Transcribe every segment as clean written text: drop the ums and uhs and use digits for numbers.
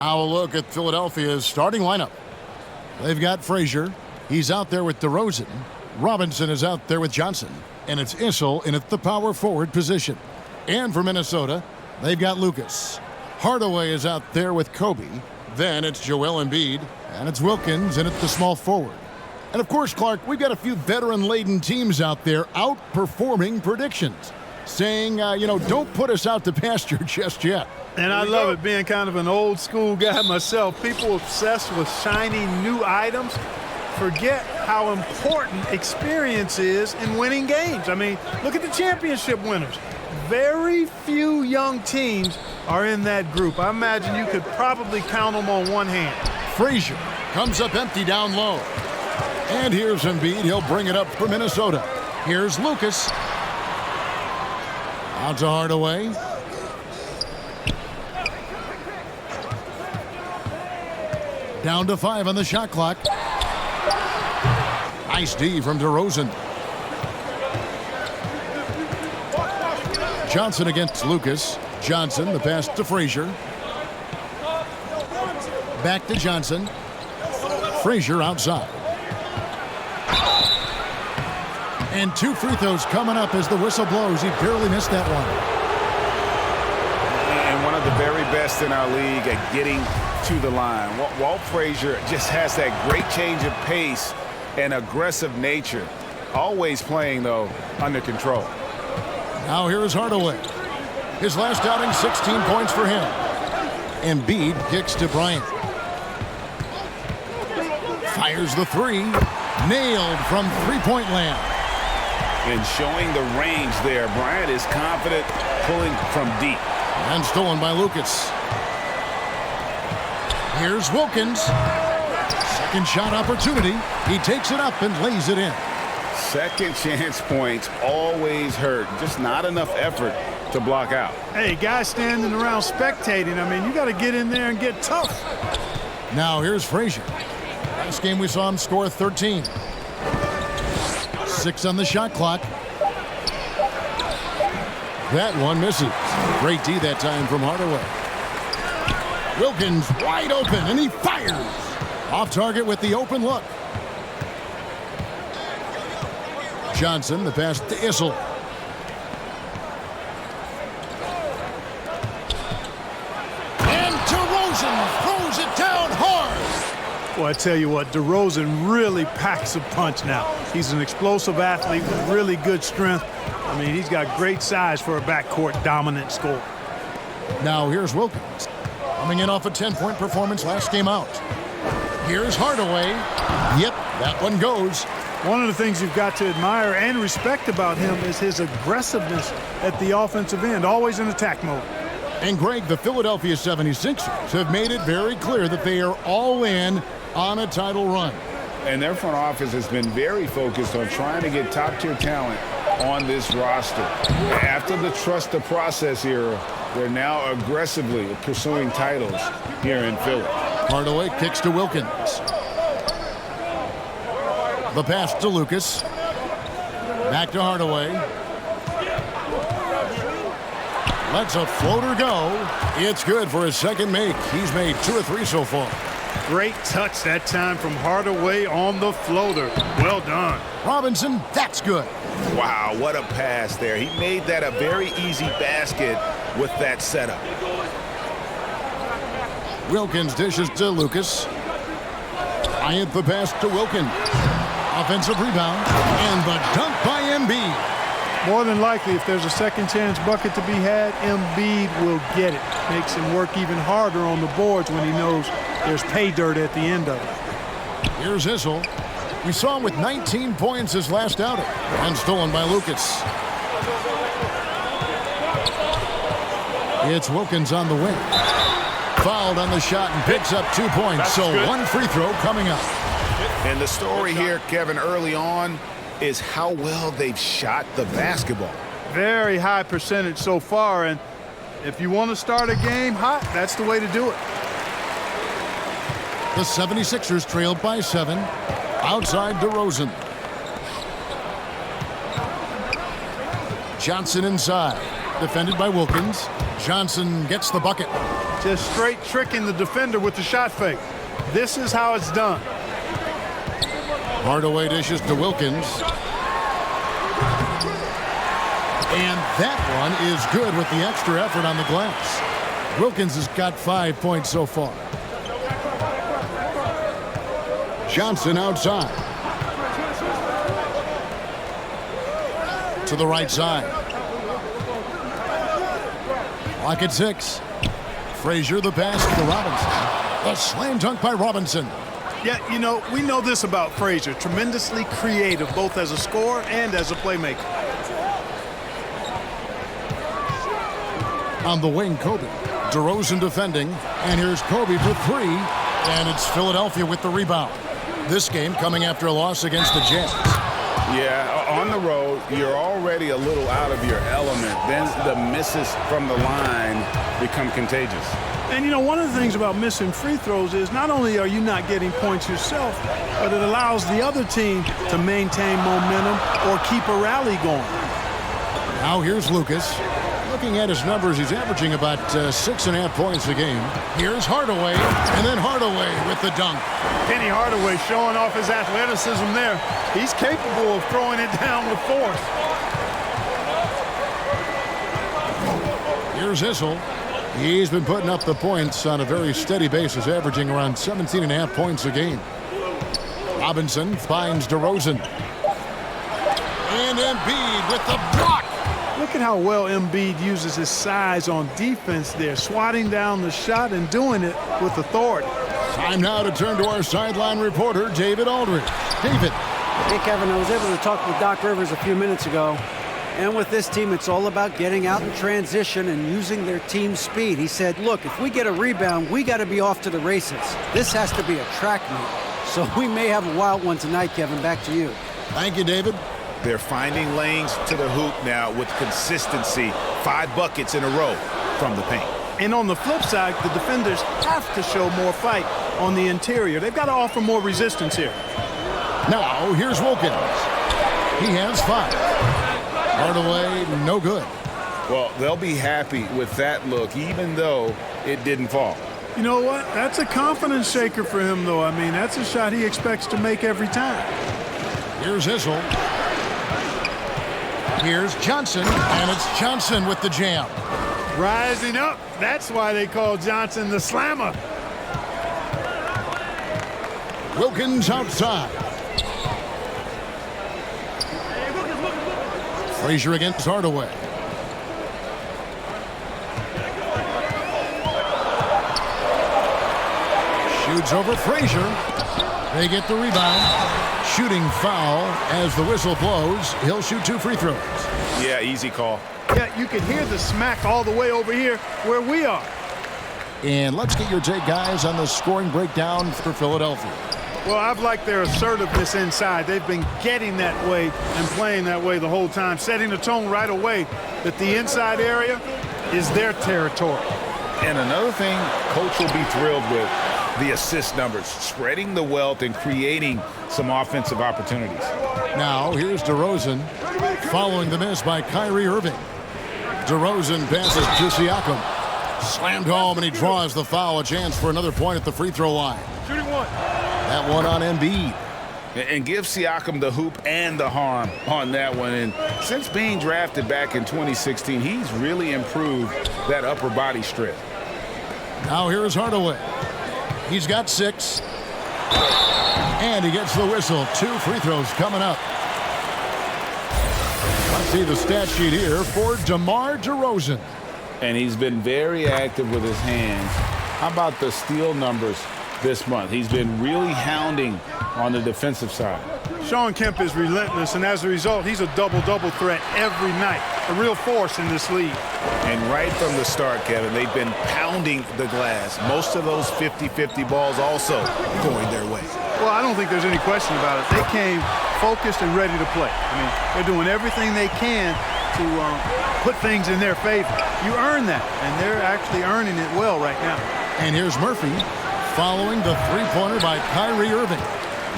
Now a look at Philadelphia's starting lineup. They've got Frazier. He's out there with DeRozan. Robinson is out there with Johnson. And it's Issel in at the power forward position. And for Minnesota, they've got Lucas. Hardaway is out there with Kobe. Then it's Joel Embiid. And it's Wilkins in at the small forward. And of course, Clark, we've got a few veteran-laden teams out there outperforming predictions. Saying, don't put us out to pasture just yet. And I love it, being kind of an old school guy myself. People obsessed with shiny new items forget how important experience is in winning games. I mean, look at the championship winners. Very few young teams are in that group. I imagine you could probably count them on one hand. Frazier comes up empty down low. And here's Embiid. He'll bring it up for Minnesota. Here's Lucas. Out to Hardaway. Down to 5 on the shot clock. Nice D from DeRozan. Johnson against Lucas. Johnson, the pass to Frazier. Back to Johnson. Frazier outside. And 2 free throws coming up as the whistle blows. He barely missed that one. And one of the very best in our league at getting to the line. Walt Frazier just has that great change of pace and aggressive nature. Always playing, though, under control. Now here is Hardaway. His last outing, 16 points for him. Embiid kicks to Bryant. Fires the 3. Nailed from three-point land. And showing the range there. Bryant is confident pulling from deep. And stolen by Lucas. Here's Wilkins. Second shot opportunity. He takes it up and lays it in. Second chance points always hurt. Just not enough effort to block out. Hey, guys standing around spectating, I mean, you got to get in there and get tough. Now here's Frazier. Last game we saw him score 13. 6 on the shot clock. That one misses. Great D that time from Hardaway. Wilkins wide open, and he fires. Off target with the open look. Johnson, the pass to Issel. And DeRozan throws it down hard. Well, I tell you what, DeRozan really packs a punch now. He's an explosive athlete with really good strength. I mean, he's got great size for a backcourt dominant scorer. Now here's Wilkins. Coming in off a 10-point performance last game out. Here's Hardaway. Yep, that one goes. One of the things you've got to admire and respect about him is his aggressiveness at the offensive end, always in attack mode. And Greg, the Philadelphia 76ers have made it very clear that they are all in on a title run. And their front office has been very focused on trying to get top-tier talent on this roster. After the trust the process era, they're now aggressively pursuing titles here in Philly. Hardaway kicks to Wilkins. The pass to Lucas. Back to Hardaway. Lets a floater go. It's good for his second make. He's made 2 or 3 so far. Great touch that time from Hardaway on the floater. Well done. Robinson, that's good. Wow, what a pass there. He made that a very easy basket with that setup. Wilkins dishes to Lucas. Bryant the pass to Wilkins. Offensive rebound. And the dunk by Embiid. More than likely, if there's a second chance bucket to be had, Embiid will get it. Makes him work even harder on the boards when he knows there's pay dirt at the end of it. Here's Issel. We saw him with 19 points his last outing. And stolen by Lucas. It's Wilkins on the wing. Fouled on the shot and picks up 2 points. So good. 1 free throw coming up. And the story here, Kevin, early on is how well they've shot the basketball. Very high percentage so far, and if you want to start a game hot, that's the way to do it. The 76ers trailed by 7. Outside DeRozan. Johnson inside. defended by Wilkins. Johnson gets the bucket. Just straight tricking the defender with the shot fake. This is how it's done. Hardaway dishes to Wilkins. And that one is good with the extra effort on the glass. Wilkins has got 5 points so far. Johnson outside. To the right side. Clock at 6. Frazier the pass to Robinson. A slam dunk by Robinson. Yeah, you know, we know this about Frazier. Tremendously creative, both as a scorer and as a playmaker. On the wing, Kobe. DeRozan defending. And here's Kobe for 3. And it's Philadelphia with the rebound. This game coming after a loss against the Jazz. Yeah, on the road, you're already a little out of your element. Then the misses from the line become contagious. And, you know, one of the things about missing free throws is not only are you not getting points yourself, but it allows the other team to maintain momentum or keep a rally going. Now here's Lucas. Looking at his numbers, he's averaging about 6.5 points a game. Here's Hardaway, and then Hardaway with the dunk. Kenny Hardaway showing off his athleticism there. He's capable of throwing it down with force. Here's Issel. He's been putting up the points on a very steady basis, averaging around 17.5 points a game. Robinson finds DeRozan. And Embiid with the block. Look at how well Embiid uses his size on defense there, swatting down the shot and doing it with authority. Time now to turn to our sideline reporter, David Aldridge. David. Hey, Kevin, I was able to talk with Doc Rivers a few minutes ago. And with this team, it's all about getting out in transition and using their team speed. He said, look, if we get a rebound, we got to be off to the races. This has to be a track meet. So we may have a wild one tonight, Kevin. Back to you. Thank you, David. They're finding lanes to the hoop now with consistency. 5 buckets in a row from the paint. And on the flip side, the defenders have to show more fight on the interior. They've got to offer more resistance here. Now, here's Wilkins. He has 5. Hardaway, no good. Well, they'll be happy with that look, even though it didn't fall. You know what? That's a confidence shaker for him, though. I mean, that's a shot he expects to make every time. Here's Issel. Here's Johnson, and it's Johnson with the jam. Rising up. That's why they call Johnson the slammer. Wilkins outside. Frazier against Hardaway. Shoots over Frazier. They get the rebound. Shooting foul as the whistle blows. He'll shoot 2 free throws. Yeah, easy call. Yeah, you can hear the smack all the way over here where we are. And let's get your take, guys, on the scoring breakdown for Philadelphia. Well, I've liked their assertiveness inside. They've been getting that way and playing that way the whole time, setting the tone right away that the inside area is their territory. And another thing Coach will be thrilled with, the assist numbers, spreading the wealth and creating some offensive opportunities. Now, here's DeRozan following the miss by Kyrie Irving. DeRozan passes to Siakam. Slammed home, and he draws the foul. A chance for another point at the free throw line. Shooting one. That one on Embiid. And give Siakam the hoop and the harm on that one. And since being drafted back in 2016, he's really improved that upper body strength. Now here's Hardaway. He's got 6. And he gets the whistle. 2 free throws coming up. Let's see the stat sheet here for DeMar DeRozan. And he's been very active with his hands. How about the steal numbers this month? He's been really hounding on the defensive side. Sean Kemp is relentless, and as a result, he's a double-double threat every night. A real force in this league. And right from the start, Kevin, they've been pounding the glass. Most of those 50-50 balls also going their way. Well, I don't think there's any question about it. They came focused and ready to play. I mean, they're doing everything they can to put things in their favor. You earn that, and they're actually earning it well right now. And here's Murphy following the three-pointer by Kyrie Irving.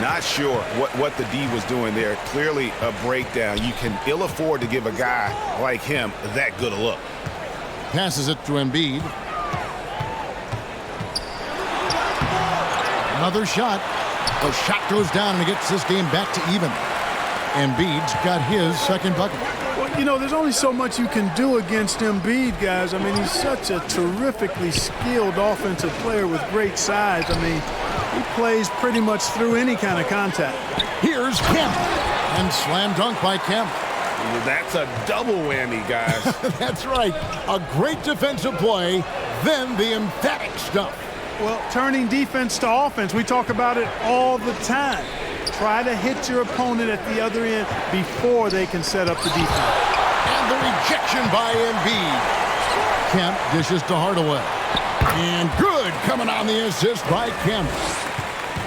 Not sure what the D was doing there. Clearly a breakdown. You can ill afford to give a guy like him that good a look. Passes it to Embiid. Another shot. The shot goes down and it gets this game back to even. Embiid's got his second bucket. Well, you know, there's only so much you can do against Embiid, guys. I mean, he's such a terrifically skilled offensive player with great size. I mean, he plays pretty much through any kind of contact. Here's Kemp. And slam dunk by Kemp. That's a double whammy, guys. That's right. A great defensive play, then the emphatic stuff. Well, turning defense to offense, we talk about it all the time. Try to hit your opponent at the other end before they can set up the defense. And the rejection by Embiid. Kemp dishes to Hardaway. And good coming on the assist by Kemp.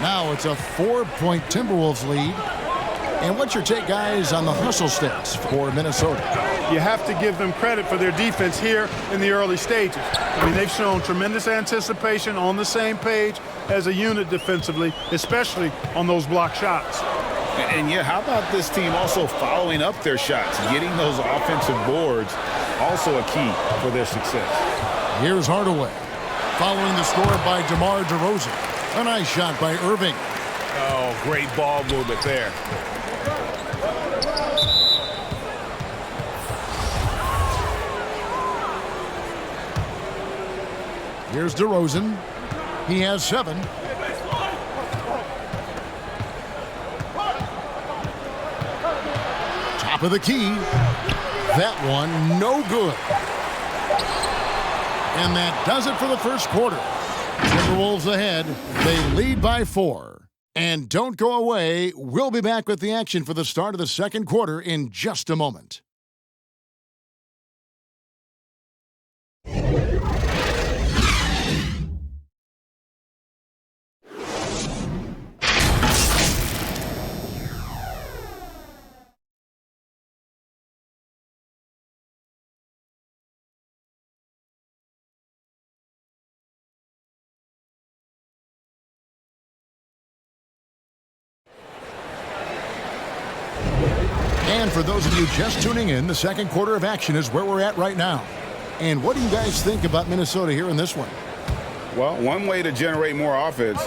Now it's a 4-point Timberwolves lead. And what's your take, guys, on the hustle stats for Minnesota? You have to give them credit for their defense here in the early stages. I mean, they've shown tremendous anticipation, on the same page as a unit defensively, especially on those block shots. And yeah, how about this team also following up their shots, getting those offensive boards, also a key for their success. Here's Hardaway, following the score by DeMar DeRozan. A nice shot by Irving. Oh, great ball movement there. Here's DeRozan. He has 7. Top of the key. That one, no good. And that does it for the first quarter. Timberwolves ahead. They lead by 4. And don't go away. We'll be back with the action for the start of the second quarter in just a moment. And for those of you just tuning in, the second quarter of action is where we're at right now. And what do you guys think about Minnesota here in this one? Well, one way to generate more offense,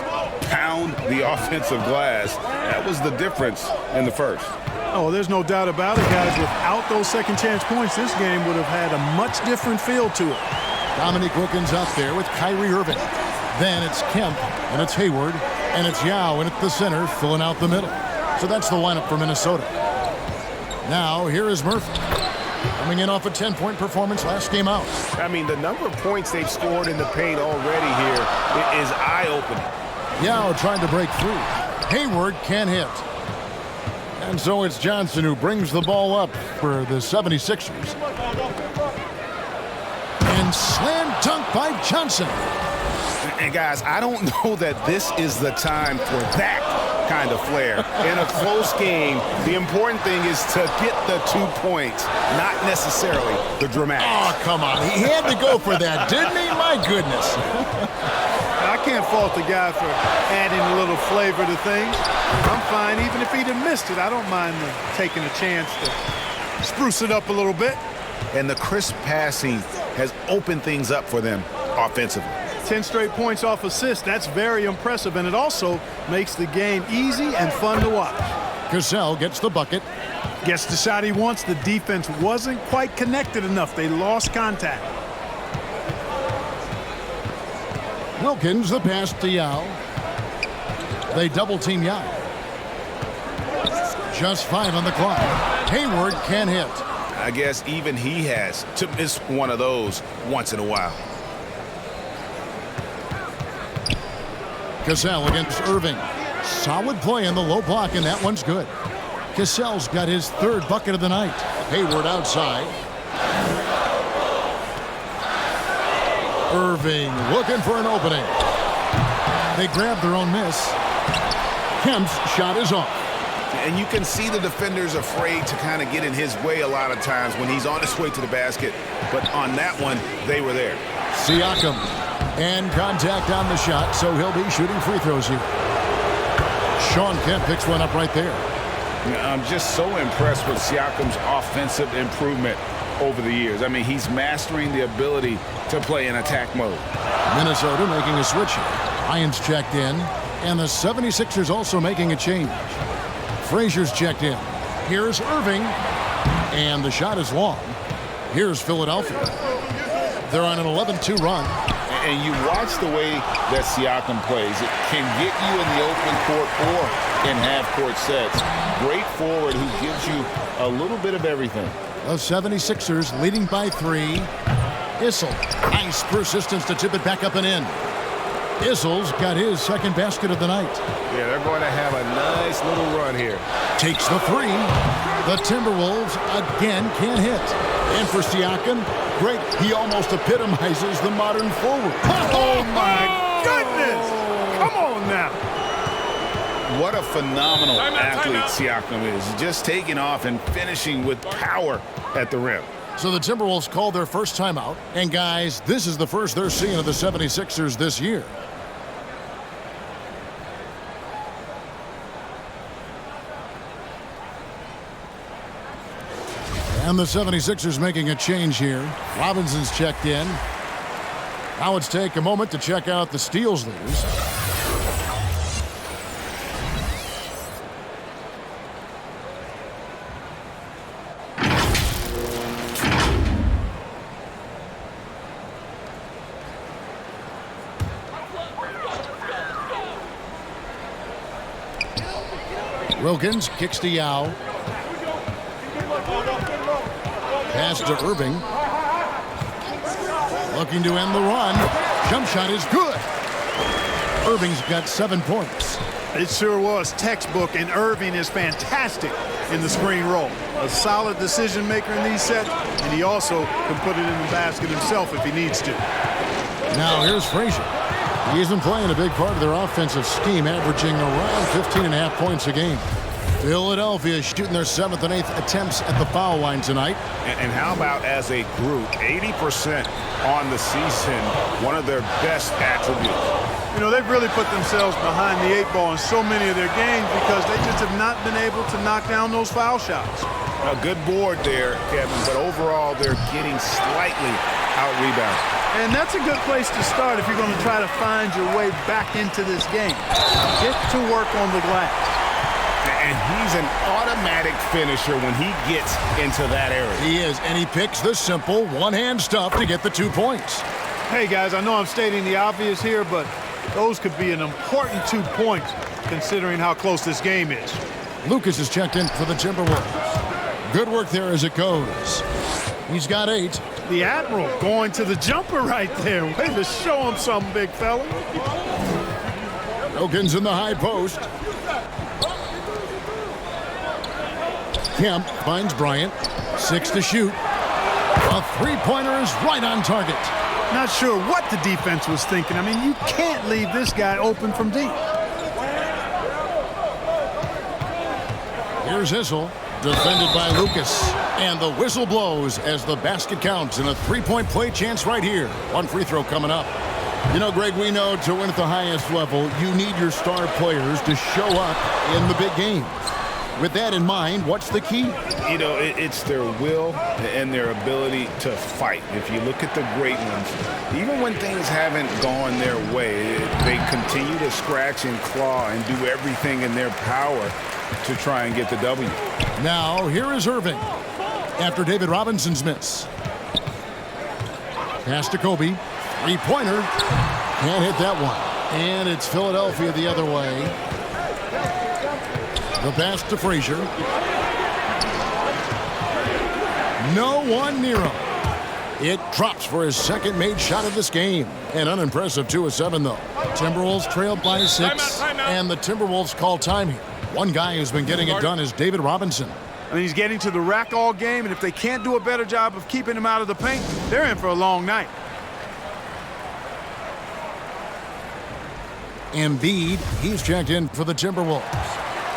pound the offensive glass. That was the difference in the first. Oh, there's no doubt about it, guys. Without those second chance points, this game would have had a much different feel to it. Dominique Wilkins out there with Kyrie Irving. Then it's Kemp, and it's Hayward, and it's Yao in at the center, filling out the middle. So that's the lineup for Minnesota. Now, here is Murphy, coming in off a 10-point performance last game out. I mean, the number of points they've scored in the paint already here is eye-opening. Yao trying to break through. Hayward can't hit. And so it's Johnson who brings the ball up for the 76ers. And slam dunk by Johnson. And guys, I don't know that this is the time for that kind of flair. In a close game, the important thing is to get the 2 points, not necessarily the dramatic. Oh, come on. He had to go for that, didn't he? My goodness. I can't fault the guy for adding a little flavor to things. I'm fine. Even if he'd have missed it, I don't mind taking a chance to spruce it up a little bit. And the crisp passing has opened things up for them offensively. 10 straight points off assists. That's very impressive, and it also makes the game easy and fun to watch. Cassell gets the bucket. Gets the shot he wants. The defense wasn't quite connected enough. They lost contact. Wilkins, the pass to Yao. They double-team Yao. Just 5 on the clock. Hayward can't hit. I guess even he has to miss one of those once in a while. Cassell against Irving. Solid play in the low block, and that one's good. Cassell's got his 3rd bucket of the night. Hayward outside. Irving looking for an opening. They grab their own miss. Kemp's shot is off. And you can see the defenders afraid to kind of get in his way a lot of times when he's on his way to the basket. But on that one, they were there. Siakam. And contact on the shot, so he'll be shooting free throws here. Sean Kemp picks one up right there. I'm just so impressed with Siakam's offensive improvement over the years. I mean, he's mastering the ability to play in attack mode. Minnesota making a switch here. Bryant's checked in, and the 76ers also making a change. Frazier's checked in. Here's Irving, and the shot is long. Here's Philadelphia. They're on an 11-2 run. And you watch the way that Siakam plays. It can get you in the open court or in half-court sets. Great forward who gives you a little bit of everything. The 76ers leading by 3. Issel, nice persistence to tip it back up and in. Issel's got his second basket of the night. Yeah, they're going to have a nice little run here. Takes the 3. The Timberwolves again can't hit. And for Siakam, great. He almost epitomizes the modern forward. Oh, my goodness. Come on now. What a phenomenal athlete Siakam is. Just taking off and finishing with power at the rim. So the Timberwolves called their first timeout. And, guys, this is the first they're seeing of the 76ers this year. And the 76ers making a change here. Robinson's checked in. Now let's take a moment to check out the steals leaders. Wilkins kicks to Yao. Pass to Irving. Looking to end the run. Jump shot is good. Irving's got 7 points. It sure was textbook, and Irving is fantastic in the screen roll. A solid decision maker in these sets, and he also can put it in the basket himself if he needs to. Now here's Frazier. He's been playing a big part of their offensive scheme, averaging around 15.5 points a game. Philadelphia shooting their 7th and 8th attempts at the foul line tonight. And how about as a group, 80% on the season, one of their best attributes. You know, they've really put themselves behind the 8 ball in so many of their games because they just have not been able to knock down those foul shots. A good board there, Kevin, but overall they're getting slightly out-rebounded. And that's a good place to start if you're going to try to find your way back into this game. Get to work on the glass. And he's an automatic finisher when he gets into that area. He is, and he picks the simple one-hand stuff to get the 2 points. Hey, guys, I know I'm stating the obvious here, but those could be an important 2 points considering how close this game is. Lucas is checked in for the Timberwolves. Good work there as it goes. He's got 8. The Admiral going to the jumper right there. Way to show him something, big fella. Wilkins in the high post. Kemp finds Bryant. 6 to shoot. A 3-pointer is right on target. Not sure what the defense was thinking. I mean, you can't leave this guy open from deep. Here's Issel, defended by Lucas. And the whistle blows as the basket counts in a 3-point play chance right here. 1 free throw coming up. You know, Greg, we know to win at the highest level, you need your star players to show up in the big games. With that in mind, what's the key? You know, it's their will and their ability to fight. If you look at the great ones, even when things haven't gone their way, they continue to scratch and claw and do everything in their power to try and get the W. Now, here is Irving after David Robinson's miss. Pass to Kobe. 3-pointer. Can't hit that one. And it's Philadelphia the other way. The pass to Frazier. No one near him. It drops for his second made shot of this game. An unimpressive 2 of 7, though. Timberwolves trailed by 6, and the Timberwolves call time here. One guy who's been getting it done is David Robinson. I mean, he's getting to the rack all game, and if they can't do a better job of keeping him out of the paint, they're in for a long night. Embiid, he's checked in for the Timberwolves.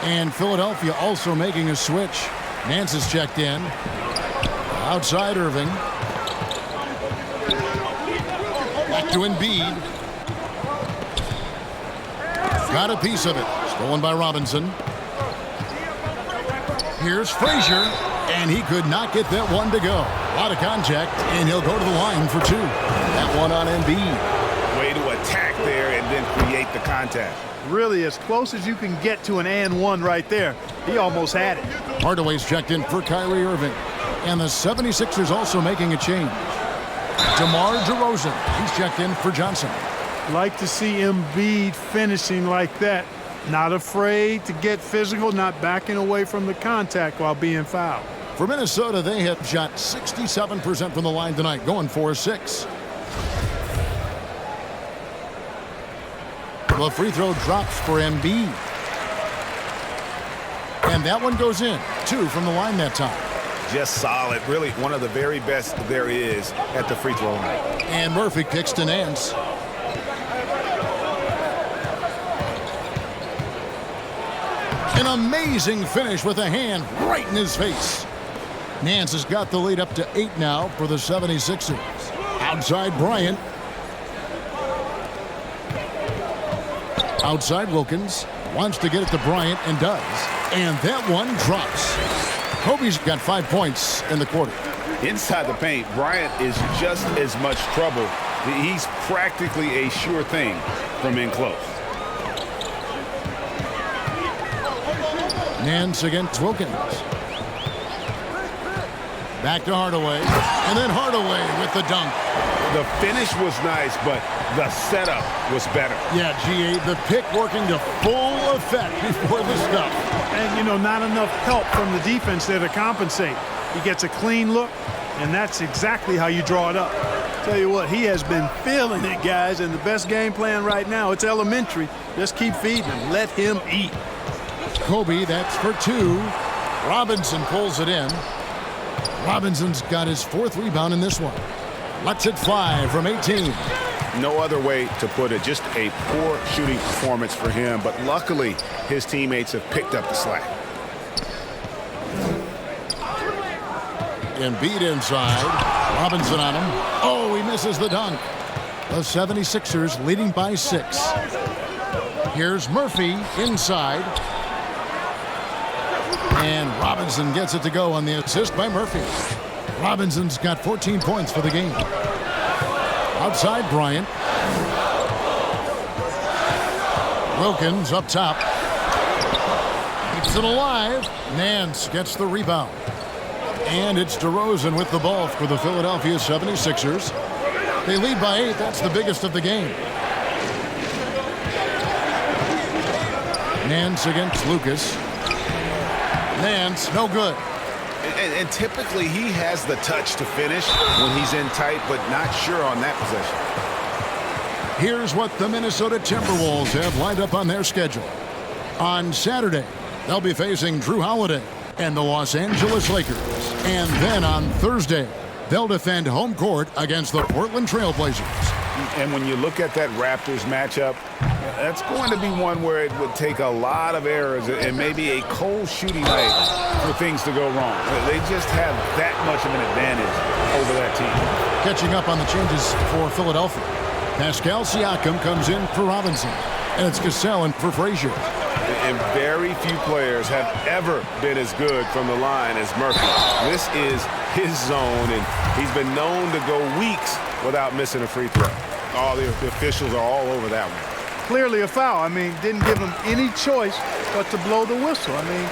And Philadelphia also making a switch. Nance is checked in. Outside Irving. Back to Embiid. got a piece of it. Stolen by Robinson. Here's Frazier, and he could not get that one to go. A lot of contact, and he'll go to the line for two. That one on Embiid. Way to attack there and then create the contact. Really as close as you can get to an and one right there. He almost had it. Hardaway's checked in for Kyrie Irving. And the 76ers also making a change. DeMar DeRozan, he's checked in for Johnson. Like to see Embiid finishing like that. Not afraid to get physical, not backing away from the contact while being fouled. For Minnesota, they have shot 67% from the line tonight, going 4-6. The free throw drops for Embiid. And that one goes in. 2 from the line that time. Just solid. Really one of the very best there is at the free throw line. And Murphy kicks to Nance. An amazing finish with a hand right in his face. Nance has got the lead up to 8 now for the 76ers. Outside Bryant. Outside Wilkins. Wants to get it to Bryant and does. And that one drops. Kobe's got 5 points in the quarter. Inside the paint, Bryant is just as much trouble. He's practically a sure thing from in close. Nance against Wilkins. Back to Hardaway. And then Hardaway with the dunk. The finish was nice, but the setup was better. Yeah, GA, the pick working to full effect before the stuff. And, you know, not enough help from the defense there to compensate. He gets a clean look, and that's exactly how you draw it up. Tell you what, he has been feeling it, guys, and the best game plan right now, it's elementary. Just keep feeding him. Let him eat. Kobe, that's for 2. Robinson pulls it in. Robinson's got his 4th rebound in this one. Lets it fly from 18. No other way to put it. Just a poor shooting performance for him, but luckily his teammates have picked up the slack. Embiid inside. Robinson on him. Oh, he misses the dunk. The 76ers leading by 6. Here's Murphy inside. And Robinson gets it to go on the assist by Murphy. Robinson's got 14 points for the game. Outside Bryant. Wilkins up top. Keeps it alive. Nance gets the rebound. And it's DeRozan with the ball for the Philadelphia 76ers. They lead by 8. That's the biggest of the game. Nance against Lucas. Nance, no good. And typically he has the touch to finish when he's in tight, but not sure on that possession. Here's what the Minnesota Timberwolves have lined up on their schedule. On Saturday, they'll be facing Drew Holiday and the Los Angeles Lakers. And then on Thursday, they'll defend home court against the Portland Trail Blazers. And when you look at that Raptors matchup, that's going to be one where it would take a lot of errors and maybe a cold shooting night for things to go wrong. They just have that much of an advantage over that team. Catching up on the changes for Philadelphia. Pascal Siakam comes in for Robinson. And it's Cassell in for Frazier. And very few players have ever been as good from the line as Murphy. This is his zone, and he's been known to go weeks without missing a free throw. All the officials are all over that one. Clearly a foul. I mean, didn't give him any choice but to blow the whistle. I mean,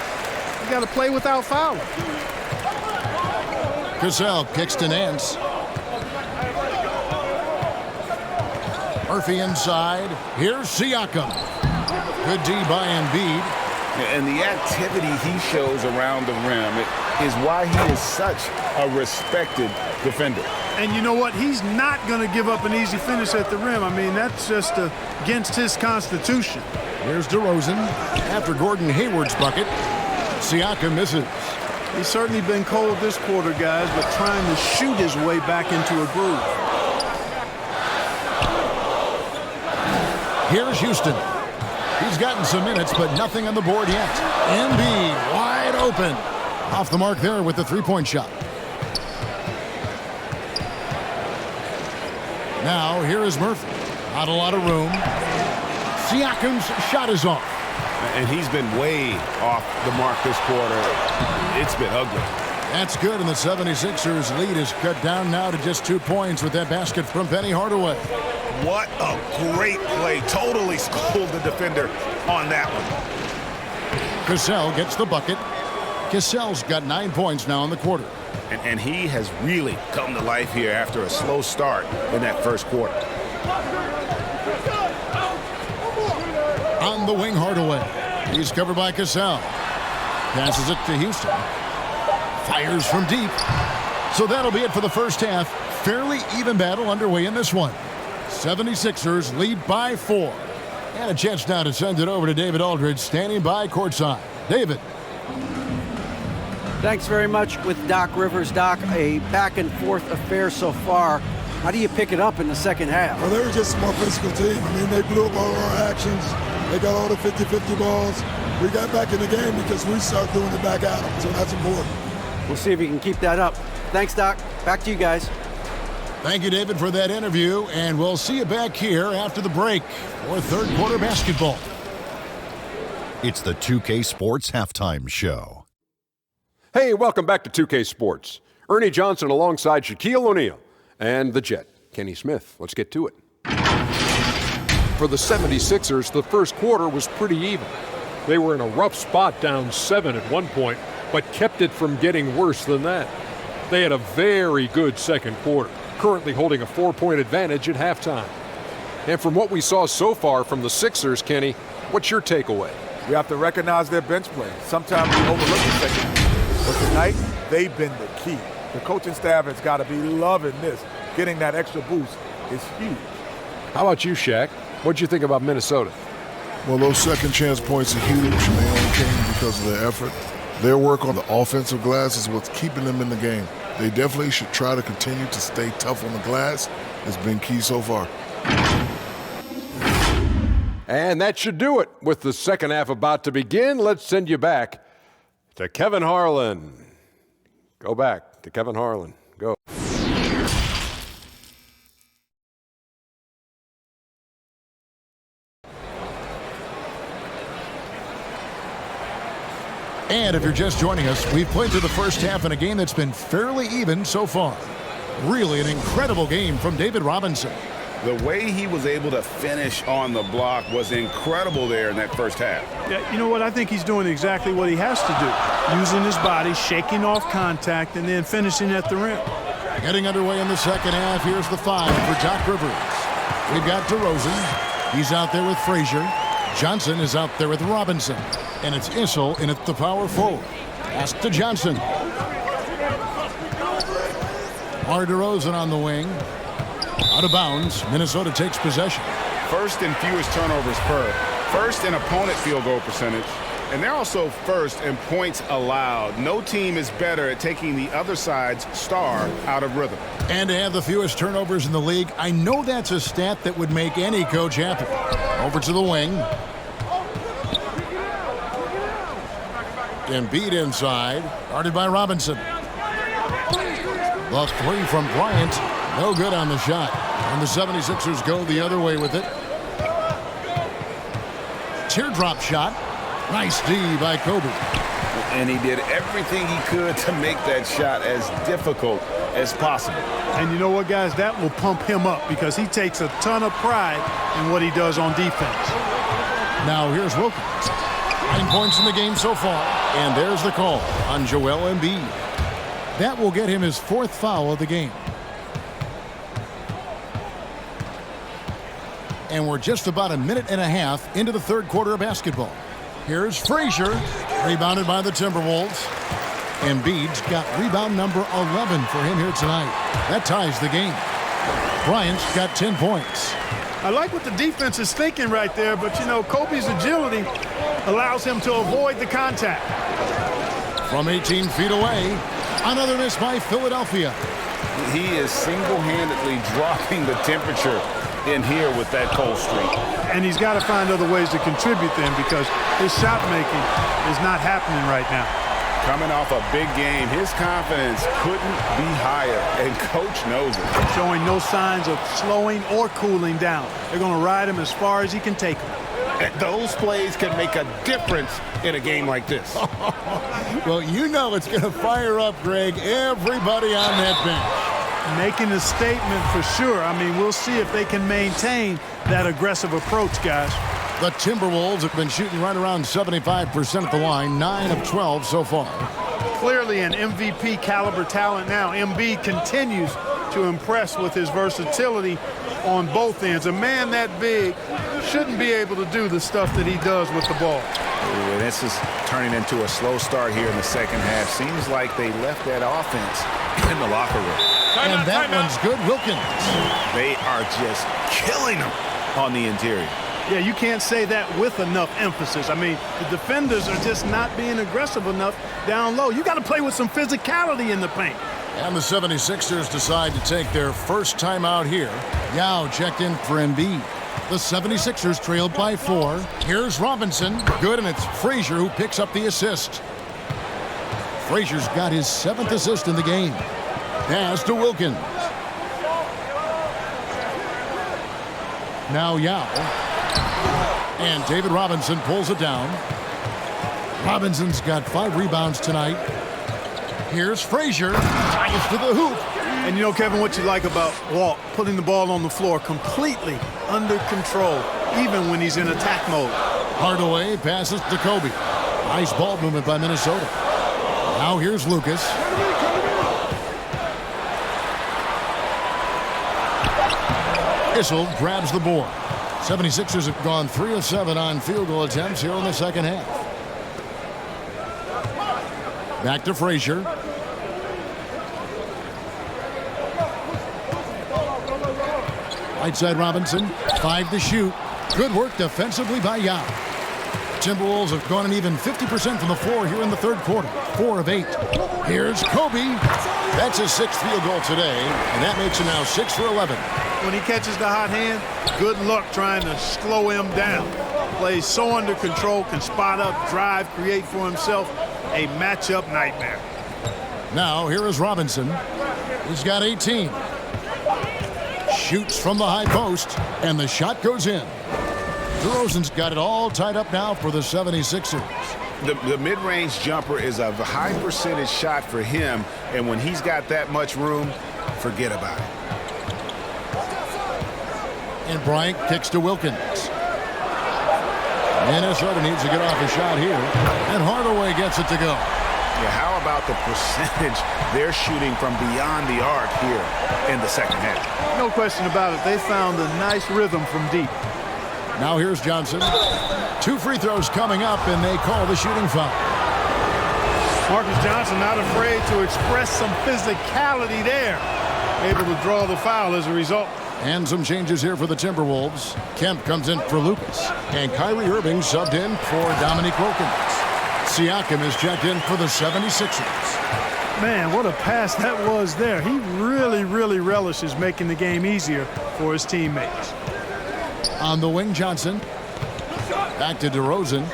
you got to play without fouling. Cassell kicks to Nance. Murphy inside. Here's Siakam. Good D by Embiid. And the activity he shows around the rim is why he is such a respected defender. And you know what? He's not going to give up an easy finish at the rim. I mean, that's just against his constitution. Here's DeRozan after Gordon Hayward's bucket. Siakam misses. He's certainly been cold this quarter, guys, but trying to shoot his way back into a groove. Here's Houston. He's gotten some minutes, but nothing on the board yet. Embiid wide open. Off the mark there with the three-point shot. Now, here is Murphy. Not a lot of room. Siakam's shot is off. And he's been way off the mark this quarter. It's been ugly. That's good, and the 76ers lead is cut down now to just 2 points with that basket from Penny Hardaway. What a great play. Totally schooled the defender on that one. Cassell gets the bucket. Cassell's got 9 points now in the quarter. And he has really come to life here after a slow start in that first quarter. On the wing, Hardaway. He's covered by Cassell. Passes it to Houston. Fires from deep. So that'll be it for the first half. Fairly even battle underway in this one. 76ers lead by 4. And a chance now to send it over to David Aldridge, standing by courtside. David. Thanks very much with Doc Rivers. Doc, a back-and-forth affair so far. How do you pick it up in the second half? Well, they were just a more physical team. I mean, they blew up all our actions. They got all the 50-50 balls. We got back in the game because we started doing the back out, so that's important. We'll see if you can keep that up. Thanks, Doc. Back to you guys. Thank you, David, for that interview, and we'll see you back here after the break for third quarter basketball. It's the 2K Sports Halftime Show. Hey, welcome back to 2K Sports. Ernie Johnson alongside Shaquille O'Neal and the Jet, Kenny Smith. Let's get to it. For the 76ers, the first quarter was pretty even. They were in a rough spot, down 7 at one point, but kept it from getting worse than that. They had a very good second quarter, currently holding a 4-point advantage at halftime. And from what we saw so far from the Sixers, Kenny, what's your takeaway? We have to recognize their bench play. Sometimes we overlook the second. But tonight, they've been the key. The coaching staff has got to be loving this. Getting that extra boost is huge. How about you, Shaq? What'd you think about Minnesota? Well, those second chance points are huge, and they only came because of their effort. Their work on the offensive glass is what's keeping them in the game. They definitely should try to continue to stay tough on the glass. It's been key so far. And that should do it. With the second half about to begin, let's send you back to Kevin Harlan. Go back to Kevin Harlan. Go. And if you're just joining us, we've played through the first half in a game that's been fairly even so far. Really an incredible game from David Robinson. The way he was able to finish on the block was incredible there in that first half. Yeah, you know what? I think he's doing exactly what he has to do. Using his body, shaking off contact, and then finishing at the rim. Getting underway in the second half. Here's the 5 for Doc Rivers. We've got DeRozan. He's out there with Frazier. Johnson is out there with Robinson. And it's Issel in at the power forward. Pass to Johnson. DeRozan on the wing. Out of bounds. Minnesota takes possession. First in fewest turnovers per. First in opponent field goal percentage. And they're also first in points allowed. No team is better at taking the other side's star out of rhythm. And to have the fewest turnovers in the league, I know that's a stat that would make any coach happy. Over to the wing. Embiid inside. Guarded by Robinson. The 3 from Bryant. No good on the shot. And the 76ers go the other way with it. Teardrop shot. Nice D by Kobe. And he did everything he could to make that shot as difficult as possible. And you know what, guys? That will pump him up because he takes a ton of pride in what he does on defense. Now here's Wilkins. 9 points in the game so far. And there's the call on Joel Embiid. That will get him his 4th foul of the game. And we're just about a minute and a half into the third quarter of basketball. Here's Frazier, rebounded by the Timberwolves. Embiid's got rebound number 11 for him here tonight. That ties the game. Bryant's got 10 points. I like what the defense is thinking right there, but, you know, Kobe's agility allows him to avoid the contact. From 18 feet away, another miss by Philadelphia. He is single-handedly dropping the temperature in here with that cold streak. And he's got to find other ways to contribute then because his shot making is not happening right now. Coming off a big game, his confidence couldn't be higher, and coach knows it. Showing no signs of slowing or cooling down. They're going to ride him as far as he can take him. Those plays can make a difference in a game like this. Well, you know it's going to fire up, Greg, everybody on that bench. Making a statement for sure. I mean, we'll see if they can maintain that aggressive approach, guys. The Timberwolves have been shooting right around 75% at the line, 9 of 12 so far. Clearly an MVP caliber talent now. Embiid continues to impress with his versatility on both ends. A man that big shouldn't be able to do the stuff that he does with the ball. Ooh, this is turning into a slow start here in the second half. Seems like they left that offense in the locker room. And that one's good. Wilkins. They are just killing them on the interior. Yeah, you can't say that with enough emphasis. I mean, the defenders are just not being aggressive enough down low. You got to play with some physicality in the paint. And the 76ers decide to take their first time out here. Yao checked in for Embiid. The 76ers trailed by 4. Here's Robinson. Good, and it's Frazier who picks up the assist. Frazier's got his 7th assist in the game. Pass to Wilkins. Now Yao. And David Robinson pulls it down. Robinson's got 5 rebounds tonight. Here's Frazier. Drives to the hoop. And you know, Kevin, what you like about Walt, putting the ball on the floor completely under control, even when he's in attack mode. Hardaway passes to Kobe. Nice ball movement by Minnesota. Now here's Lucas. Issel grabs the board. 76ers have gone 3 of 7 on field goal attempts here in the second half. Back to Frazier. Right side Robinson. 5 to shoot. Good work defensively by Yao. Timberwolves have gone an even 50% from the floor here in the third quarter. 4 of 8. Here's Kobe. That's his 6th field goal today, and that makes him now 6 for 11. When he catches the hot hand, good luck trying to slow him down. Plays so under control, can spot up, drive, create for himself a matchup nightmare. Now here is Robinson. He's got 18. Shoots from the high post, and the shot goes in. DeRozan's got it all tied up now for the 76ers. The mid-range jumper is a high percentage shot for him, and when he's got that much room, forget about it. And Bryant kicks to Wilkins. Minnesota needs to get off a shot here, and Hardaway gets it to go. Yeah, how about the percentage they're shooting from beyond the arc here in the second half? No question about it. They found a nice rhythm from deep. Now here's Johnson. 2 free throws coming up, and they call the shooting foul. Marcus Johnson not afraid to express some physicality there. Able to draw the foul as a result. And some changes here for the Timberwolves. Kemp comes in for Lucas. And Kyrie Irving subbed in for Dominique Wilkins. Siakam is checked in for the 76ers. Man, what a pass that was there. He really relishes making the game easier for his teammates. On the wing, Johnson. Back to DeRozan.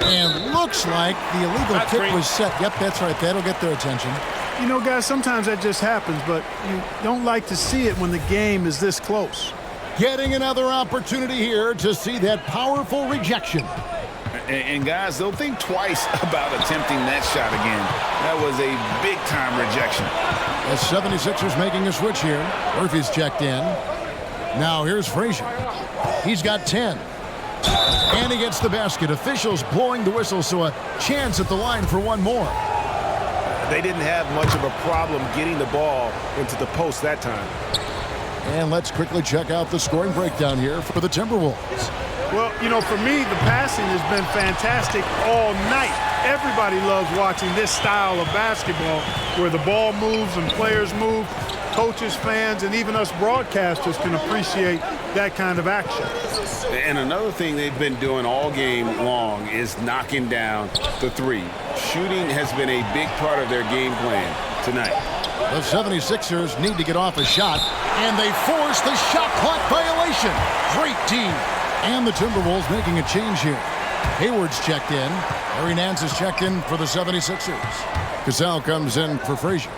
And looks like the illegal kick was set. Yep, that's right. That'll get their attention. You know, guys, sometimes that just happens, but you don't like to see it when the game is this close. Getting another opportunity here to see that powerful rejection. And guys, they'll think twice about attempting that shot again. That was a big-time rejection. The 76ers making a switch here. Murphy's checked in. Now here's Frazier. He's got 10. And he gets the basket. Officials blowing the whistle, so a chance at the line for one more. They didn't have much of a problem getting the ball into the post that time. And let's quickly check out the scoring breakdown here for the Timberwolves. Well, you know, for me, the passing has been fantastic all night. Everybody loves watching this style of basketball where the ball moves and players move. Coaches, fans, and even us broadcasters can appreciate that kind of action. And another thing they've been doing all game long is knocking down the 3. Shooting has been a big part of their game plan tonight. The 76ers need to get off a shot, and they force the shot clock violation. Great team. And the Timberwolves making a change here. Hayward's checked in. Larry Nance is checked in for the 76ers. Cassell comes in for Frazier.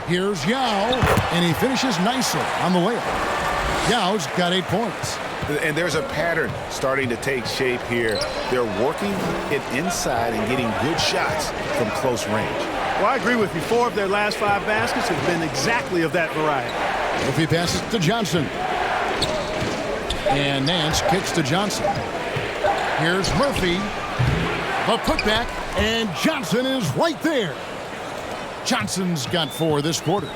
Here's Yao, and he finishes nicely on the layup. Yao's got 8 points. And there's a pattern starting to take shape here. They're working it inside and getting good shots from close range. Well, I agree with you. 4 of their last 5 baskets have been exactly of that variety. Murphy passes to Johnson. And Nance kicks to Johnson. Here's Murphy. The putback, and Johnson is right there. Johnson's got 4 this quarter.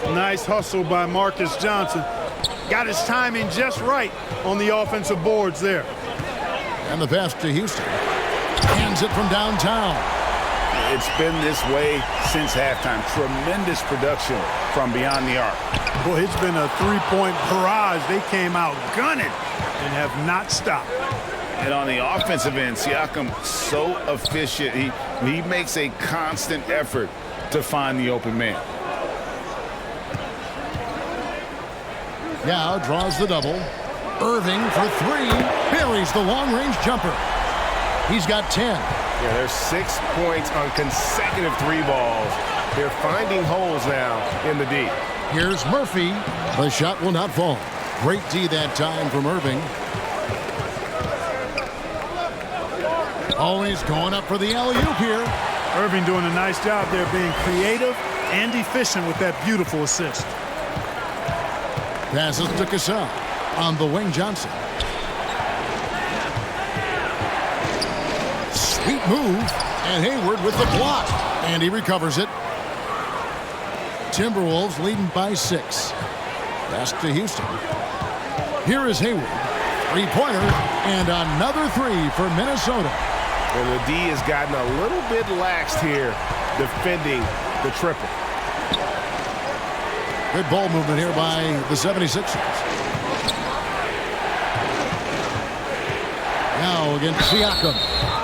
Nice hustle by Marcus Johnson. Got his timing just right on the offensive boards there. And the pass to Houston. Hands it from downtown. It's been this way since halftime. Tremendous production from beyond the arc. Boy, it's been a 3-point barrage. They came out gunning and have not stopped. And on the offensive end, Siakam so efficient. He makes a constant effort to find the open man. Now draws the double. Irving for 3. Buries the long-range jumper. He's got 10. Yeah, there's 6 points on consecutive 3 balls. They're finding holes now in the D. Here's Murphy. The shot will not fall. Great D that time from Irving. Always going up for the alley-oop here. Irving doing a nice job there, being creative and efficient with that beautiful assist. Passes to Cassell. On the wing, Johnson. Sweet move. And Hayward with the block. And he recovers it. Timberwolves leading by 6. Pass to Houston. Here is Hayward. 3-pointer. And another 3 for Minnesota. And the D has gotten a little bit laxed here defending the triple. Good ball movement here by the 76ers. Now against Siakam.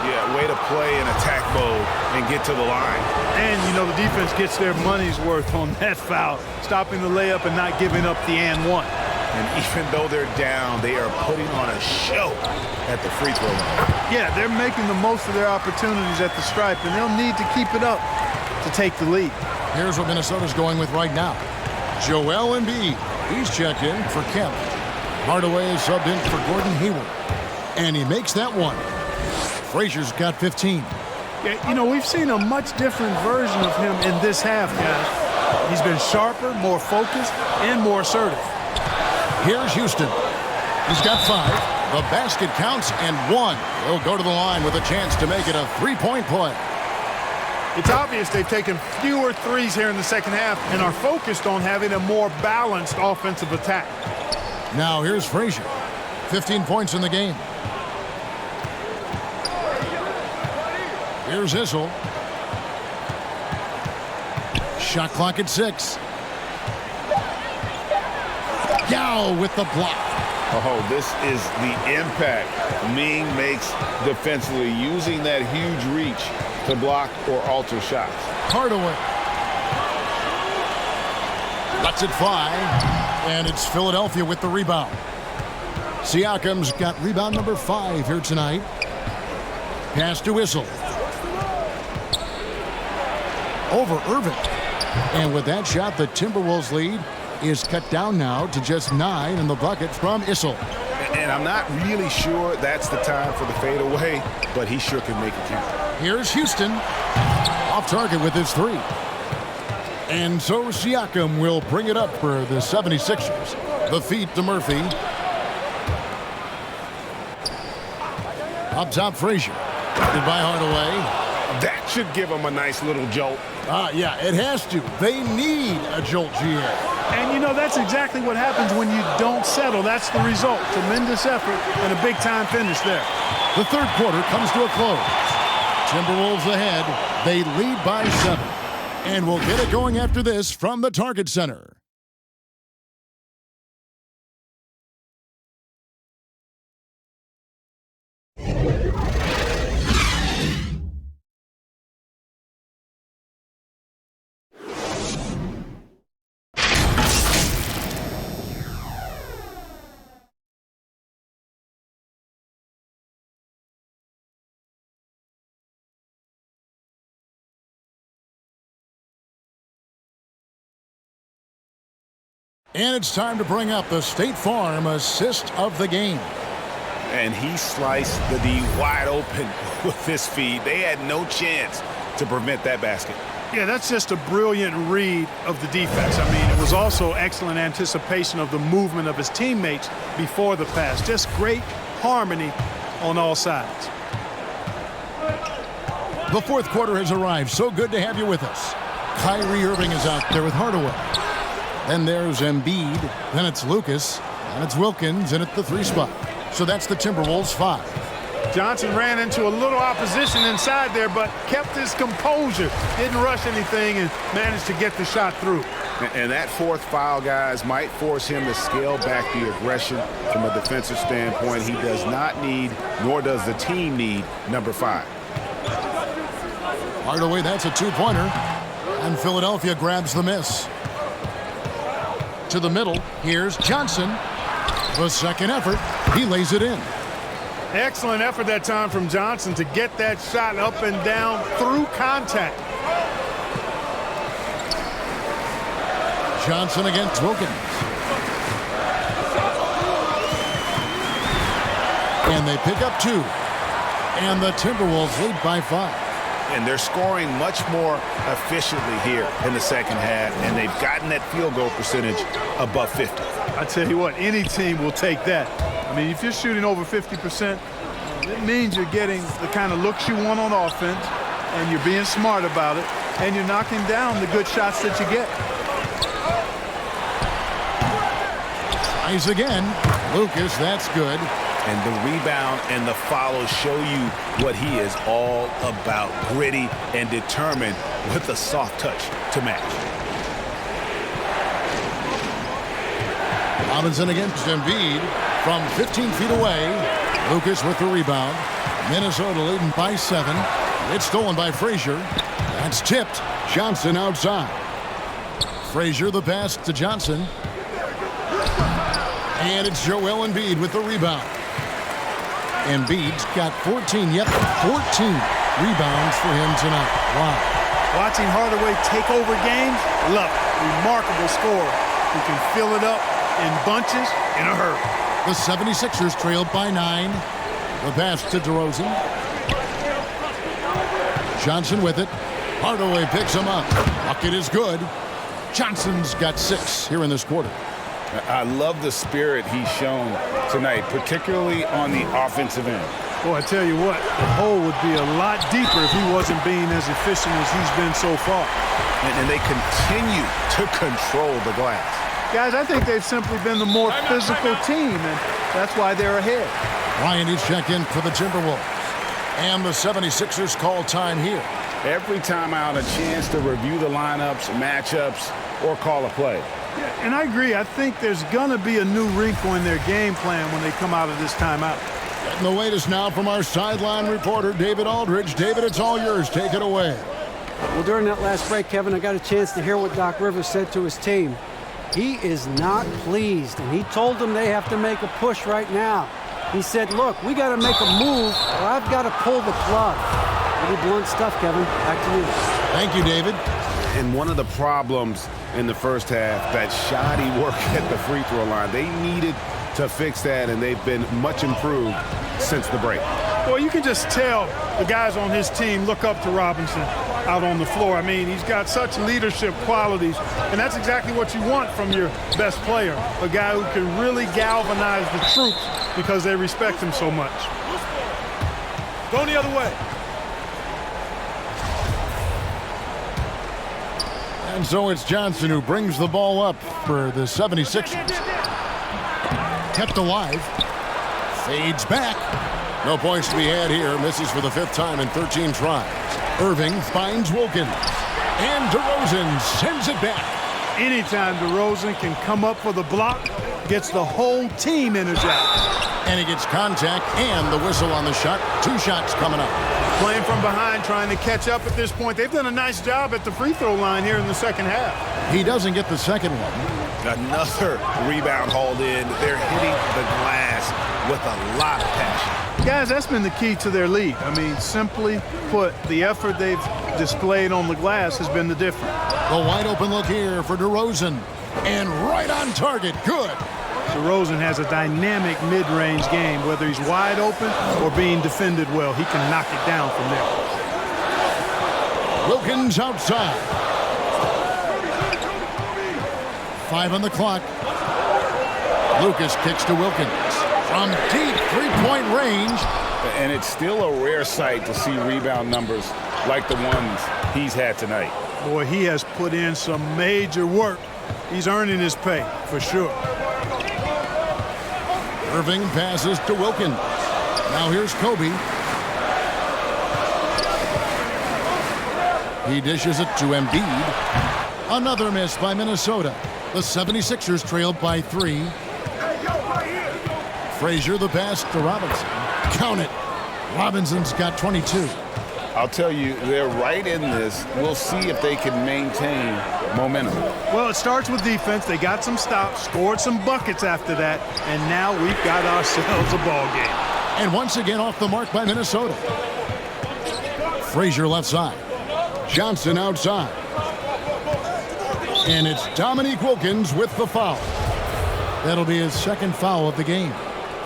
Yeah, way to play in attack mode and get to the line. And, you know, the defense gets their money's worth on that foul, stopping the layup and not giving up the and one. And even though they're down, they are putting on a show at the free throw line. Yeah, they're making the most of their opportunities at the stripe, and they'll need to keep it up to take the lead. Here's what Minnesota's going with right now. Joel Embiid. He's checked in for Kemp. Hardaway is subbed in for Gordon Hayward. And he makes that one. Frazier's got 15. Yeah, you know, we've seen a much different version of him in this half, guys. He's been sharper, more focused, and more assertive. Here's Houston. He's got 5. The basket counts and 1. He'll go to the line with a chance to make it a 3-point play. It's obvious they've taken fewer threes here in the second half and are focused on having a more balanced offensive attack. Now here's Frazier. 15 points in the game. Here's Issel. Shot clock at 6. Yao with the block. Oh, this is the impact Ming makes defensively, using that huge reach to block or alter shots. Hardaway. Lets it fly. And it's Philadelphia with the rebound. Siakam's got rebound number 5 here tonight. Pass to Issel. Over Irving. And with that shot, the Timberwolves lead is cut down now to just 9 in the bucket from Issel. And I'm not really sure that's the time for the fadeaway, but he sure can make it count. Here's Houston. Off target with his 3. And so Siakam will bring it up for the 76ers. The feed to Murphy. Up top, Frazier. By Hardaway. That should give them a nice little jolt. Yeah, it has to. They need a jolt, GA. And, you know, that's exactly what happens when you don't settle. That's the result. Tremendous effort and a big-time finish there. The third quarter comes to a close. Timberwolves ahead. They lead by 7. And we'll get it going after this from the Target Center. And it's time to bring up the State Farm assist of the game. And he sliced the D wide open with this feed. They had no chance to prevent that basket. Yeah, that's just a brilliant read of the defense. I mean, it was also excellent anticipation of the movement of his teammates before the pass. Just great harmony on all sides. The fourth quarter has arrived. So good to have you with us. Kyrie Irving is out there with Hardaway. Then there's Embiid. Then it's Lucas. And it's Wilkins in at the 3 spot. So that's the Timberwolves 5. Johnson ran into a little opposition inside there, but kept his composure. Didn't rush anything and managed to get the shot through. And that fourth foul, guys, might force him to scale back the aggression from a defensive standpoint. He does not need, nor does the team need, number 5. Hardaway, that's a 2-pointer. And Philadelphia grabs the miss. To the middle, here's Johnson. The second effort, he lays it in. Excellent effort that time from Johnson to get that shot up and down through contact. Johnson against Wilkins. And they pick up 2. And the Timberwolves lead by 5. And they're scoring much more efficiently here in the second half, and they've gotten that field goal percentage above 50. I tell you what, any team will take that. I mean, if you're shooting over 50%, it means you're getting the kind of looks you want on offense, and you're being smart about it, and you're knocking down the good shots that you get. Tries again. Lucas, that's good. And the rebound and the follow show you what he is all about. Gritty and determined with a soft touch to match. Robinson against Embiid from 15 feet away. Lucas with the rebound. Minnesota leading by 7. It's stolen by Frazier. That's tipped. Johnson outside. Frazier the pass to Johnson. And it's Joel Embiid with the rebound. Embiid's got 14 rebounds for him tonight. Wow. Watching Hardaway take over games, love it. Remarkable scorer who can fill it up in bunches in a hurry. The 76ers trailed by 9. The pass to DeRozan. Johnson with it. Hardaway picks him up. Bucket is good. Johnson's got 6 here in this quarter. I love the spirit he's shown tonight, particularly on the offensive end. Boy, I tell you what, the hole would be a lot deeper if he wasn't being as efficient as he's been so far. And they continue to control the glass. Guys, I think they've simply been the more physical team, and that's why they're ahead. Bryant is checked in for the Timberwolves. And the 76ers call time here. Every time out, a chance to review the lineups, matchups, or call a play. Yeah, and I agree. I think there's going to be a new wrinkle in their game plan when they come out of this timeout. Getting the latest now from our sideline reporter, David Aldridge. David, it's all yours. Take it away. Well, during that last break, Kevin, I got a chance to hear what Doc Rivers said to his team. He is not pleased, and he told them they have to make a push right now. He said, look, we got to make a move, or I've got to pull the plug. Pretty blunt stuff, Kevin. Back to you. Thank you, David. And one of the problems in the first half, that shoddy work at the free throw line, they needed to fix that, and they've been much improved since the break. Well, you can just tell the guys on his team look up to Robinson out on the floor. I mean, he's got such leadership qualities, and that's exactly what you want from your best player, a guy who can really galvanize the troops because they respect him so much. Going the other way. And so it's Johnson who brings the ball up for the 76ers. Kept alive. Fades back. No points to be had here. Misses for the 5th time in 13 tries. Irving finds Wilkins. And DeRozan sends it back. Anytime DeRozan can come up for the block, gets the whole team energized. And he gets contact and the whistle on the shot. 2 shots coming up. Playing from behind, trying to catch up at this point. They've done a nice job at the free throw line here in the second half. He doesn't get the second one. Another rebound hauled in. They're hitting the glass with a lot of passion. Guys, that's been the key to their lead. I mean, simply put, the effort they've displayed on the glass has been the difference. The wide open look here for DeRozan. And right on target. Good. DeRozan has a dynamic mid-range game. Whether he's wide open or being defended well, he can knock it down from there. Wilkins outside. 5 on the clock. Lucas kicks to Wilkins. From deep three-point range. And it's still a rare sight to see rebound numbers like the ones he's had tonight. Boy, he has put in some major work. He's earning his pay, for sure. Irving passes to Wilkins. Now here's Kobe. He dishes it to Embiid. Another miss by Minnesota. The 76ers trailed by 3. Frazier the pass to Robinson. Count it. Robinson's got 22. I'll tell you, they're right in this. We'll see if they can maintain momentum. Well, it starts with defense. They got some stops, scored some buckets after that, and now we've got ourselves a ball game. And once again off the mark by Minnesota. Frazier left side. Johnson outside. And it's Dominique Wilkins with the foul. That'll be his second foul of the game.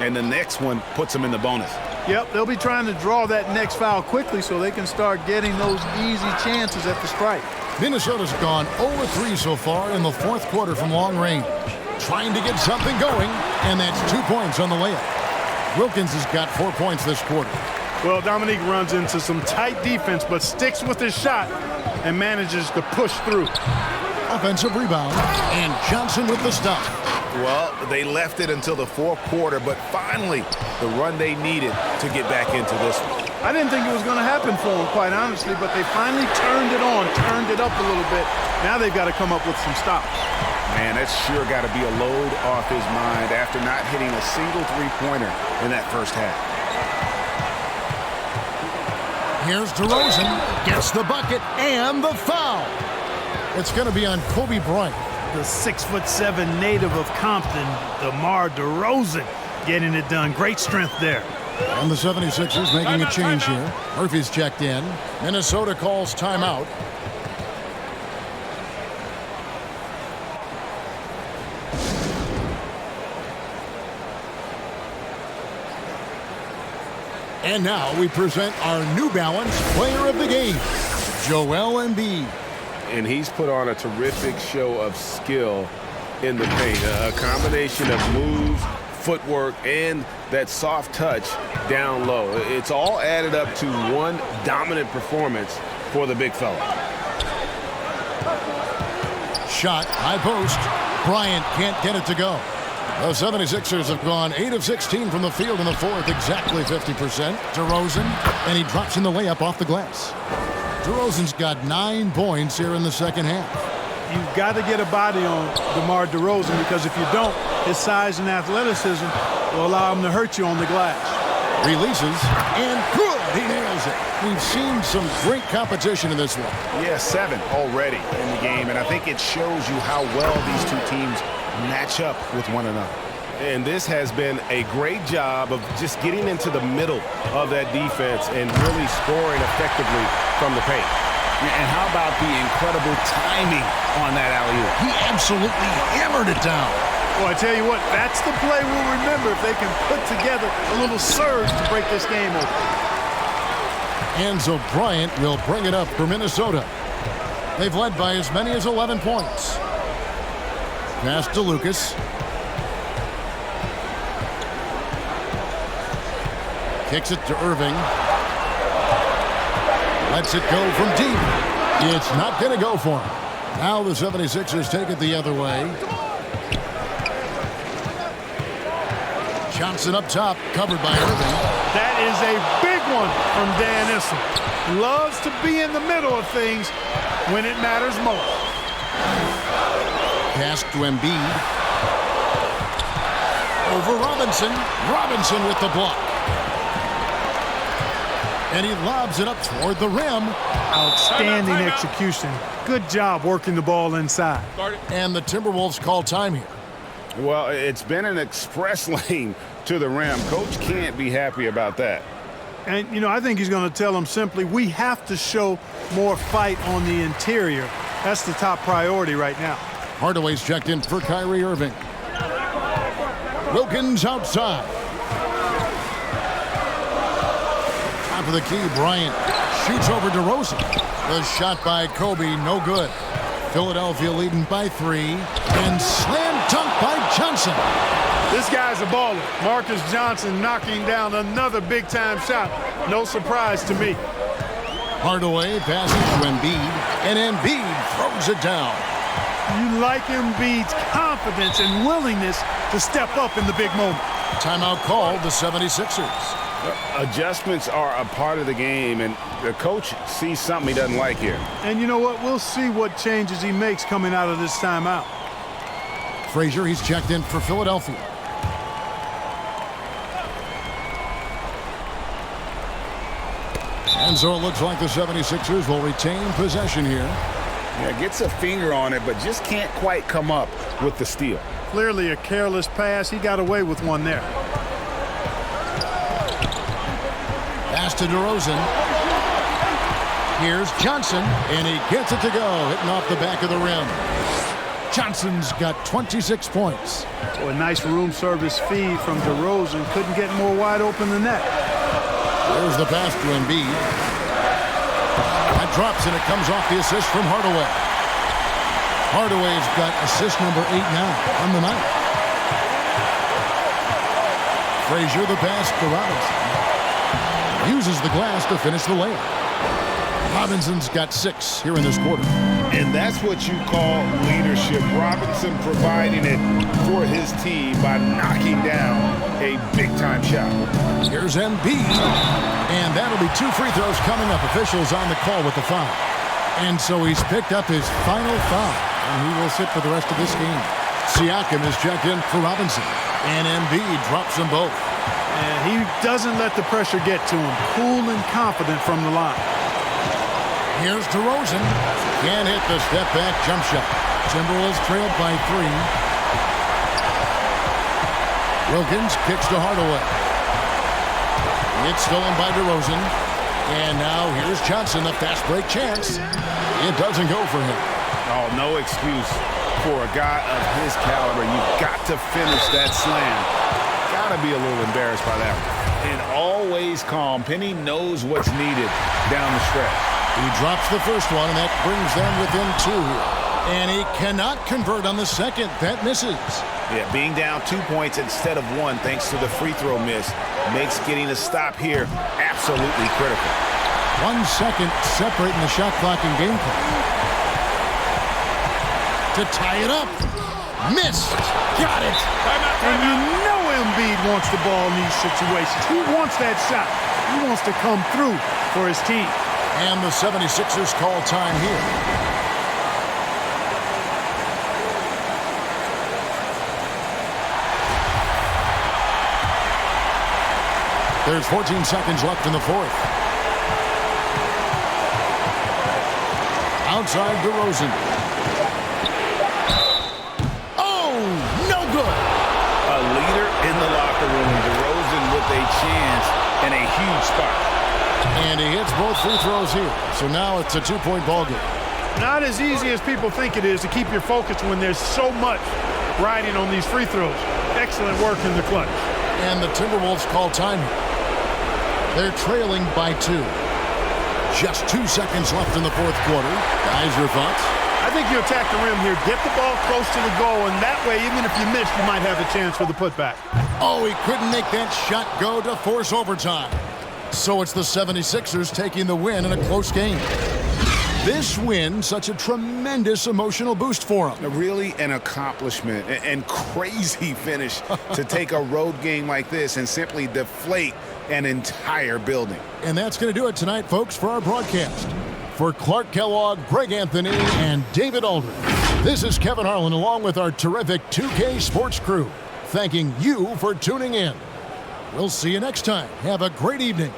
And the next one puts him in the bonus. Yep, they'll be trying to draw that next foul quickly so they can start getting those easy chances at the strike. Minnesota's gone 0-3 so far in the fourth quarter from long range. Trying to get something going, and that's 2 points on the layup. Wilkins has got 4 points this quarter. Well, Dominique runs into some tight defense, but sticks with his shot and manages to push through. Offensive rebound, and Johnson with the stop. Well, they left it until the fourth quarter, but finally the run they needed to get back into this one. I didn't think it was going to happen for them, quite honestly, but they finally turned it on, turned it up a little bit. Now they've got to come up with some stops. Man, that's sure got to be a load off his mind after not hitting a single three-pointer in that first half. Here's DeRozan, gets the bucket and the foul. It's going to be on Kobe Bryant. The 6'7" native of Compton, DeMar DeRozan, getting it done. Great strength there. And the 76ers making a change here. Murphy's checked in. Minnesota calls timeout. And now we present our New Balance Player of the Game, Joel Embiid. And he's put on a terrific show of skill in the paint. A combination of moves, footwork, and that soft touch down low. It's all added up to one dominant performance for the big fella. Shot, high post. Bryant can't get it to go. The 76ers have gone 8 of 16 from the field in the fourth, exactly 50%. DeRozan, and he drops in the layup off the glass. DeRozan's got 9 points here in the second half. You've got to get a body on DeMar DeRozan, because if you don't, his size and athleticism will allow him to hurt you on the glass. Releases, and good! He nails it. We've seen some great competition in this one. Yeah, 7 already in the game, and I think it shows you how well these two teams match up with one another. And this has been a great job of just getting into the middle of that defense and really scoring effectively from the paint. And how about the incredible timing on that alley-oop? He absolutely hammered it down. Well, I tell you what, that's the play we'll remember if they can put together a little surge to break this game open. And so Bryant will bring it up for Minnesota. They've led by as many as 11 points. Pass to Lucas. Kicks it to Irving. Lets it go from deep. It's not going to go for him. Now the 76ers take it the other way. Johnson up top, covered by Irving. That is a big one from Dan Issel. Loves to be in the middle of things when it matters most. Pass to Embiid. Over Robinson. Robinson with the block. And he lobs it up toward the rim. Outstanding execution. Good job working the ball inside. And the Timberwolves call time here. Well, it's been an express lane to the rim. Coach can't be happy about that. And, you know, I think he's going to tell them simply, we have to show more fight on the interior. That's the top priority right now. Hardaway's checked in for Kyrie Irving. Wilkins outside. Top of the key, Bryant shoots over DeRozan. The shot by Kobe, no good. Philadelphia leading by 3. And slam dunk by Johnson. This guy's a baller. Marcus Johnson knocking down another big-time shot. No surprise to me. Hardaway passes to Embiid, and Embiid throws it down. You like Embiid's confidence and willingness to step up in the big moment. Timeout called the 76ers. Adjustments are a part of the game, and the coach sees something he doesn't like here. And you know what? We'll see what changes he makes coming out of this timeout. Frazier, he's checked in for Philadelphia. And so it looks like the 76ers will retain possession here. Yeah, gets a finger on it, but just can't quite come up with the steal. Clearly a careless pass. He got away with one there. Pass to DeRozan. Here's Johnson, and he gets it to go, hitting off the back of the rim. Johnson's got 26 points. Oh, a nice room service feed from DeRozan. Couldn't get more wide open than that. There's the pass to Embiid. That drops, and it comes off the assist from Hardaway. Hardaway's got assist number 8 now on the night. Frazier, the pass to Robinson. Uses the glass to finish the layup. Robinson's got 6 here in this quarter. And that's what you call leadership. Robinson providing it for his team by knocking down a big-time shot. Here's Embiid. And that'll be 2 free throws coming up. Officials on the call with the foul. And so he's picked up his final foul. And he will sit for the rest of this game. Siakam is checked in for Robinson. And Embiid drops them both. And he doesn't let the pressure get to him. Cool and confident from the line. Here's DeRozan. Can't hit the step-back jump shot. Timberwolves trailed by 3. Wilkins kicks to Hardaway. It's stolen by DeRozan. And now here's Johnson, a fast break chance. It doesn't go for him. Oh, no excuse for a guy of his caliber. You've got to finish that slam. Got to be a little embarrassed by that one. And always calm. Penny knows what's needed down the stretch. He drops the first one, and that brings them within 2 here. And he cannot convert on the second. That misses. Yeah, being down 2 points instead of 1 thanks to the free throw miss makes getting a stop here absolutely critical. 1 second separating the shot clock and game clock. To tie it up. Missed. Got it. And you know Embiid wants the ball in these situations. He wants that shot. He wants to come through for his team. And the 76ers call time here. There's 14 seconds left in the 4th. Outside DeRozan. Oh, no good. A leader in the locker room. DeRozan with a chance and a huge spot. And he hits both free throws here. So now it's a 2-point ball game. Not as easy as people think it is to keep your focus when there's so much riding on these free throws. Excellent work in the clutch. And the Timberwolves call time here. They're trailing by 2. Just 2 seconds left in the 4th quarter. Guys, your thoughts? I think you attack the rim here. Get the ball close to the goal, and that way, even if you miss, you might have a chance for the putback. Oh, he couldn't make that shot go to force overtime. So it's the 76ers taking the win in a close game. This win, such a tremendous emotional boost for them. Really an accomplishment and crazy finish to take a road game like this and simply deflate an entire building. And that's going to do it tonight, folks, for our broadcast. For Clark Kellogg, Greg Anthony, and David Aldridge, this is Kevin Harlan along with our terrific 2K Sports crew, thanking you for tuning in. We'll see you next time. Have a great evening.